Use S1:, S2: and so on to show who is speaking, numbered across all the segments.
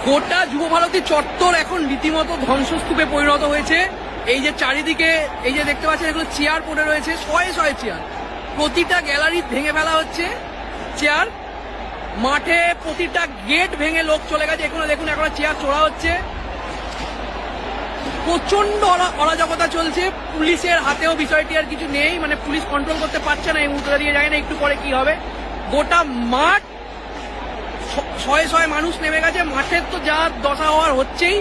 S1: গোটা যুবভারতী চত্বর এখন রীতিমতো ধ্বংসস্তূপে পরিণত হয়েছে। এই যে চারিদিকে এই যে দেখতে পাচ্ছেন এগুলো চেয়ার পড়ে রয়েছে, শয়ে শয়ে চেয়ার, প্রতিটা গ্যালারি ভেঙে ফেলা হচ্ছে চেয়ার। মাঠে প্রতিটা গেট ভেঙে লোক চলে গেছে, এখনো দেখুন এখনো চেয়ার চোরা হচ্ছে। প্রচন্ড অরাজকতা চলছে, পুলিশের হাতেও বিষয়টি আর কিছু নেই, মানে পুলিশ কন্ট্রোল করতে পারছে না এই মুহূর্তে দিয়ে, যায় না একটু পরে কি হবে। গোটা মাঠ শয়ে শয়ে মানুষ নেমে গেছে, মাঠের তো যা দশা হওয়ার হচ্ছেই।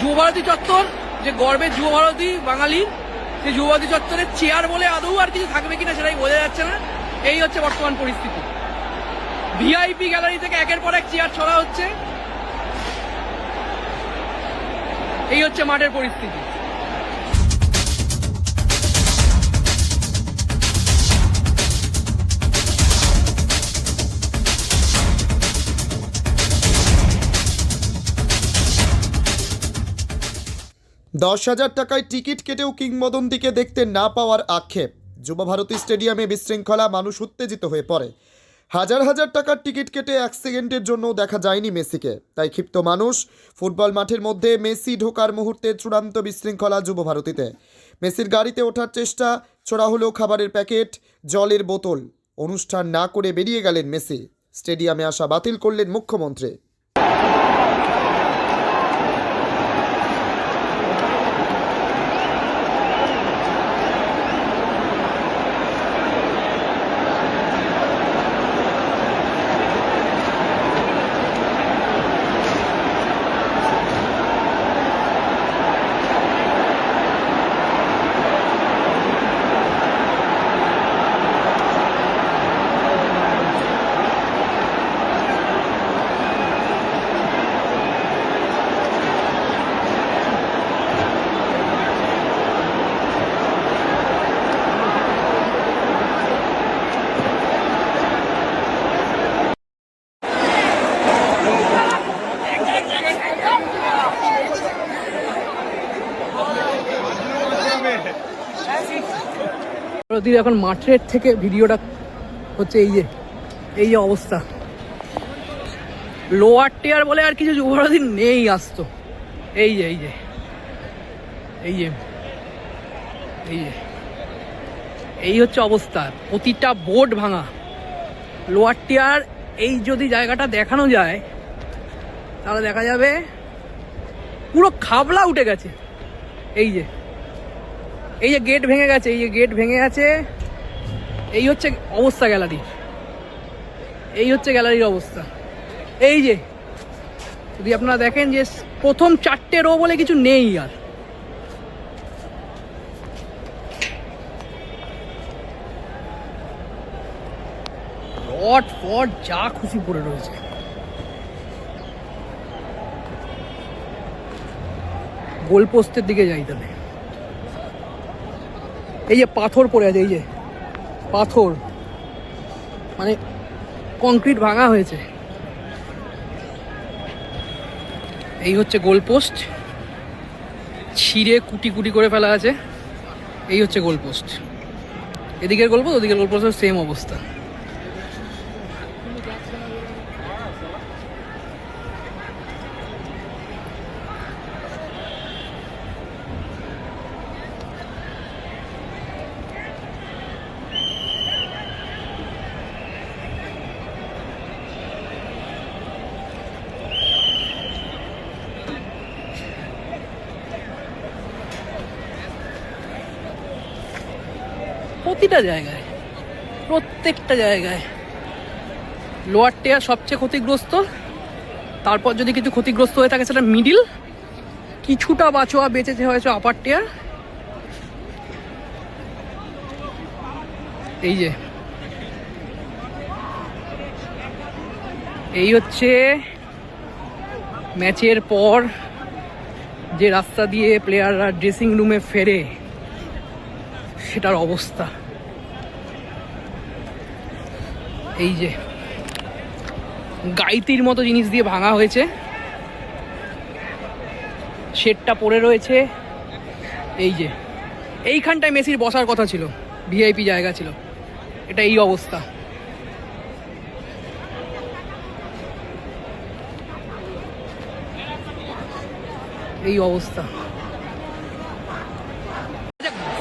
S1: যুবভারতী চত্বর যে গর্বের যুবভারতী বাঙালির, সেই যুবভারতী চত্বরের চেয়ার বলে আদৌ আর কিছু থাকবে কিনা সেটাই বোঝা যাচ্ছে না। এই হচ্ছে বর্তমান পরিস্থিতি। ভিআইপি গ্যালারি থেকে একের পর এক চেয়ার ছড়া হচ্ছে, এই হচ্ছে মাঠের পরিস্থিতি।
S2: 10,000 টাকায় টিকিট কেটেও কিংবদন্তিকে দেখতে না পাওয়ার আক্ষেপ। যুবভারতী স্টেডিয়ামে বিশৃঙ্খলা, মানুষ উত্তেজিত হয়ে পড়ে। হাজার হাজার টাকার টিকিট কেটে 1 সেকেন্ডের জন্য দেখা যায়নি মেসিকে, তাই ক্ষিপ্ত মানুষ। ফুটবল মাঠের মধ্যে মেসি ঢোকার মুহূর্তে চূড়ান্ত বিশৃঙ্খলা যুবভারতীতে। মেসির গাড়িতে ওঠার চেষ্টা, ছোড়া হলো খাবারের প্যাকেট, জলের বোতল। অনুষ্ঠান না করে বেরিয়ে গেলেন মেসি। স্টেডিয়ামে আসা বাতিল করলেন মুখ্যমন্ত্রী।
S1: এখন মাঠের থেকে ভিডিওটা হচ্ছে, এই যে অবস্থা। লোয়ার টিয়ার বলে আর কিছু যুবভারতী নেই আসতো। এই যে এই যে এই যে এই যে এই হচ্ছে অবস্থা, প্রতিটা বোর্ড ভাঙা। লোয়ার টিয়ার এই যদি জায়গাটা দেখানো যায় তাহলে দেখা যাবে পুরো খাবলা উঠে গেছে। এই যে গেট ভেঙে গেছে, এই যে গেট ভেঙে গেছে। এই হচ্ছে অবস্থা গ্যালারির, এই হচ্ছে গ্যালারির অবস্থা। এই যে যদি আপনারা দেখেন যে প্রথম 4টে রো বলে কিছু নেই, আর রড ফড যা খুশি পড়ে রয়েছে। গোলপোস্টের দিকে যাই তাহলে, এই যে পাথর পড়ে আছে, এই যে পাথর, মানে কংক্রিট ভাঙা হয়েছে। এই হচ্ছে গোলপোস্ট, ছিঁড়ে কুটি কুটি করে ফেলা আছে। এই হচ্ছে গোলপোস্ট, এদিকের গোলপোস্ট ওদিকের গোলপোস্টের সেম অবস্থা। প্রতিটা জায়গায়, প্রত্যেকটা জায়গায় লোয়ার টিয়ার সবচেয়ে ক্ষতিগ্রস্ত। তারপর যদি কিছু ক্ষতিগ্রস্ত হয়ে থাকে সেটা মিডিল, কিছুটা বাঁচোয়া বেঁচেছে হয়েছে আপার টিয়ার। এই যে এই হচ্ছে ম্যাচের পর যে রাস্তা দিয়ে প্লেয়াররা ড্রেসিং রুমে ফেরে সেটার অবস্থা। এই যে গাইতির মতো জিনিস দিয়ে ভাঙা হয়েছে, শেডটা পড়ে রয়েছে। এই যে এইখানটায় মেসির বসার কথা ছিল, ভিআইপি জায়গা ছিল, এটা এই অবস্থা। এই অবস্থা।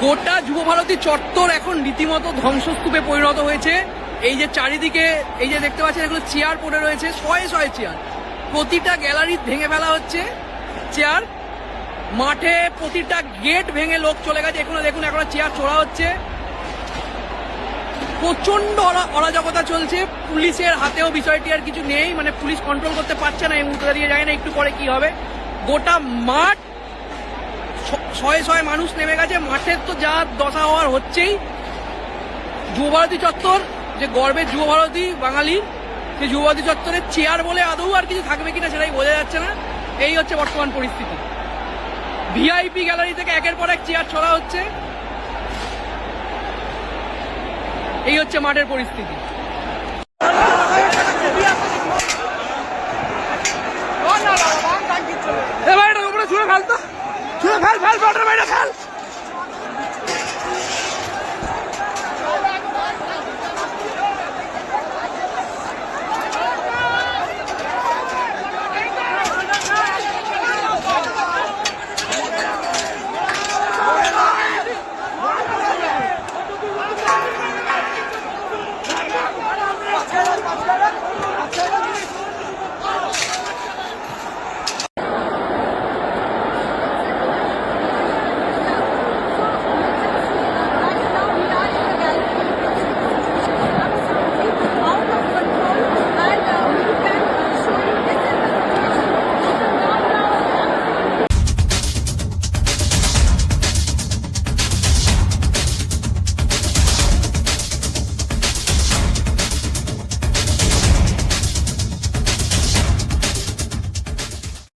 S1: গোটা যুবভারতী চত্বর এখন রীতিমতো ধ্বংসস্তূপে পরিণত হয়েছে। এই যে চারিদিকে এই যে দেখতে পাচ্ছেন এগুলো চেয়ার পড়ে রয়েছে, শয়ে শয়ে চেয়ার, প্রতিটা গ্যালারি ভেঙে ফেলা হচ্ছে চেয়ার। মাঠে প্রতিটা গেট ভেঙে লোক চলে গেছে, এখনো দেখুন এখনো চেয়ার চড়া হচ্ছে। প্রচন্ড অরাজকতা চলছে, পুলিশের হাতেও বিষয়টি আর কিছু নেই, মানে পুলিশ কন্ট্রোল করতে পারছে না এই মুহূর্তে দাঁড়িয়ে, যায় না একটু পরে কি হবে। গোটা মাঠ শয়ে শয়ে মানুষ নেমে গেছে, মাঠের তো যা দশা হওয়ার হচ্ছেই। যুবভারতী চত্বর যে গর্বের যুবভারতী বাঙালির, সেই যুবভারতী চত্বরের চেয়ার বলে আদৌ আর কিছু থাকবে কিনা সেটাই বোঝা যাচ্ছে না। এই হচ্ছে বর্তমান পরিস্থিতি। ভিআইপি গ্যালারি থেকে একের পর এক চেয়ার ছড়া হচ্ছে, এই হচ্ছে মাঠের পরিস্থিতি। ছুঁড়ে ফেল, ফেল